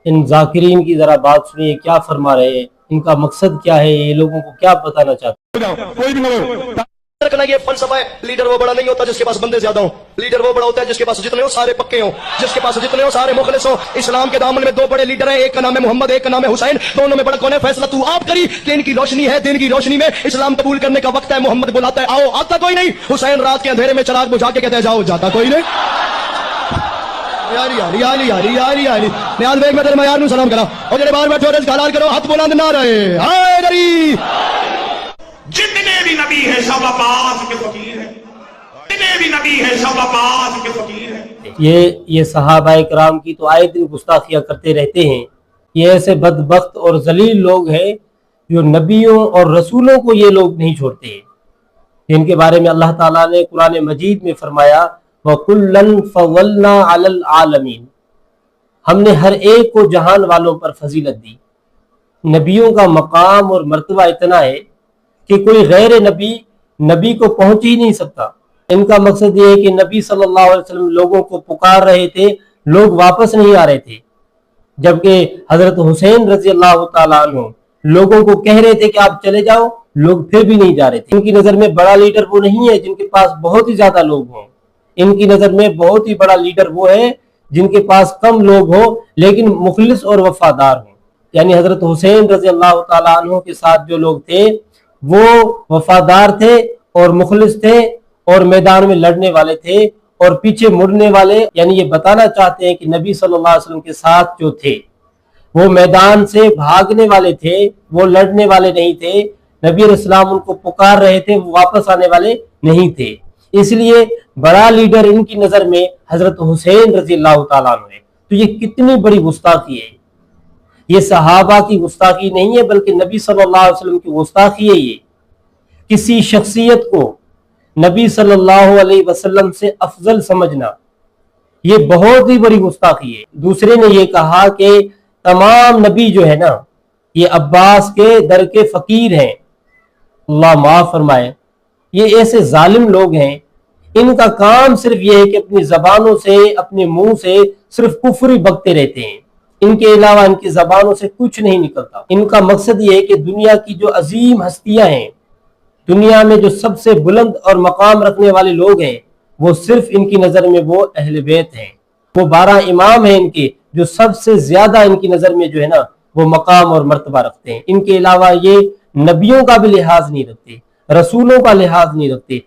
ان ذاکرین کی ذرا بات سنیے، کیا فرما رہے ہیں، ان کا مقصد کیا ہے، یہ لوگوں کو کیا بتانا چاہتے ہیں۔ یہ فلسفہ ہے، لیڈر وہ بڑا نہیں ہوتا جس کے پاس بندے زیادہ ہوں، لیڈر وہ بڑا ہوتا ہے جس کے پاس جتنے ہو سارے پکے ہوں، جس کے پاس جتنے ہو سارے مخلص ہوں۔ اسلام کے دامن میں دو بڑے لیڈر ہیں، ایک کا نام ہے محمد، ایک کا نام ہے حسین، دونوں میں بڑا کون ہے؟ فیصلہ تو آپ کری کہ ان کی روشنی ہے، دن کی روشنی میں اسلام قبول کرنے کا وقت ہے۔ محمد بلاتا ہے آؤ، آتا کوئی نہیں۔ حسین رات کے اندھیرے میں چراغ بجھا کے کہتے ہیں جاؤ، جاتا کوئی نہیں۔ نیاز بیگ میں تیرے معیار نو سلام کرا اور جڑے باہر بیٹھے رزق حلال کرو، ہاتھ بلند نہ رہے۔ ہائے دری جتنے بھی نبی ہیں سب عباس کے فقیر ہیں، جتنے بھی نبی ہیں سب عباس کے فقیر ہیں۔ یہ صحابہ کرام کی تو آئے دن گستاخیاں کرتے رہتے ہیں۔ یہ ایسے بدبخت اور ذلیل لوگ ہیں جو نبیوں اور رسولوں کو یہ لوگ نہیں چھوڑتے ہیں، جن کے بارے میں اللہ تعالیٰ نے قرآن مجید میں فرمایا وَكُلًّا فَضَّلْنَا عَلَى الْعَالَمِينَ، ہم نے ہر ایک کو جہان والوں پر فضیلت دی۔ نبیوں کا مقام اور مرتبہ اتنا ہے کہ کوئی غیر نبی کو پہنچ ہی نہیں سکتا۔ ان کا مقصد یہ ہے کہ نبی صلی اللہ علیہ وسلم لوگوں کو پکار رہے تھے، لوگ واپس نہیں آ رہے تھے، جبکہ حضرت حسین رضی اللہ تعالیٰ عنہ لوگوں کو کہہ رہے تھے کہ آپ چلے جاؤ، لوگ پھر بھی نہیں جا رہے تھے۔ ان کی نظر میں بڑا لیڈر وہ نہیں ہے جن کے پاس بہت ہی زیادہ لوگ ہوں، ان کی نظر میں بہت ہی بڑا لیڈر وہ ہے جن کے پاس کم لوگ ہوں لیکن مخلص اور وفادار ہوں۔ یعنی حضرت حسین رضی اللہ تعالیٰ عنہ کے ساتھ جو لوگ تھے وہ وفادار تھے اور مخلص تھے اور میدان میں لڑنے والے تھے اور پیچھے مڑنے والے، یعنی یہ بتانا چاہتے ہیں کہ نبی صلی اللہ علیہ وسلم کے ساتھ جو تھے وہ میدان سے بھاگنے والے تھے، وہ لڑنے والے نہیں تھے۔ نبی علیہ السلام ان کو پکار رہے تھے، وہ واپس آنے والے نہیں تھے۔ اس لیے بڑا لیڈر ان کی نظر میں حضرت حسین رضی اللہ تعالیٰ عنہ ہے۔ تو یہ کتنی بڑی گستاخی ہے، یہ صحابہ کی گستاخی نہیں ہے بلکہ نبی صلی اللہ علیہ وسلم کی گستاخی ہے۔ یہ کسی شخصیت کو نبی صلی اللہ علیہ وسلم سے افضل سمجھنا یہ بہت ہی بڑی گستاخی ہے۔ دوسرے نے یہ کہا کہ تمام نبی جو ہے نا یہ عباس کے در کے فقیر ہیں، اللہ معاف فرمائے۔ یہ ایسے ظالم لوگ ہیں، ان کا کام صرف یہ ہے کہ اپنی زبانوں سے، اپنے منہ سے صرف کفر ہی بکتے رہتے ہیں، ان کے علاوہ ان کی زبانوں سے کچھ نہیں نکلتا۔ ان کا مقصد یہ ہے کہ دنیا کی جو عظیم ہستیاں ہیں، دنیا میں جو سب سے بلند اور مقام رکھنے والے لوگ ہیں، وہ صرف ان کی نظر میں وہ اہل بیت ہیں۔ وہ 12 امام ہیں ان کے جو سب سے زیادہ ان کی نظر میں جو ہے نا وہ مقام اور مرتبہ رکھتے ہیں۔ ان کے علاوہ یہ نبیوں کا بھی لحاظ نہیں رکھتے، رسولوں کا لحاظ نہیں رکھتے،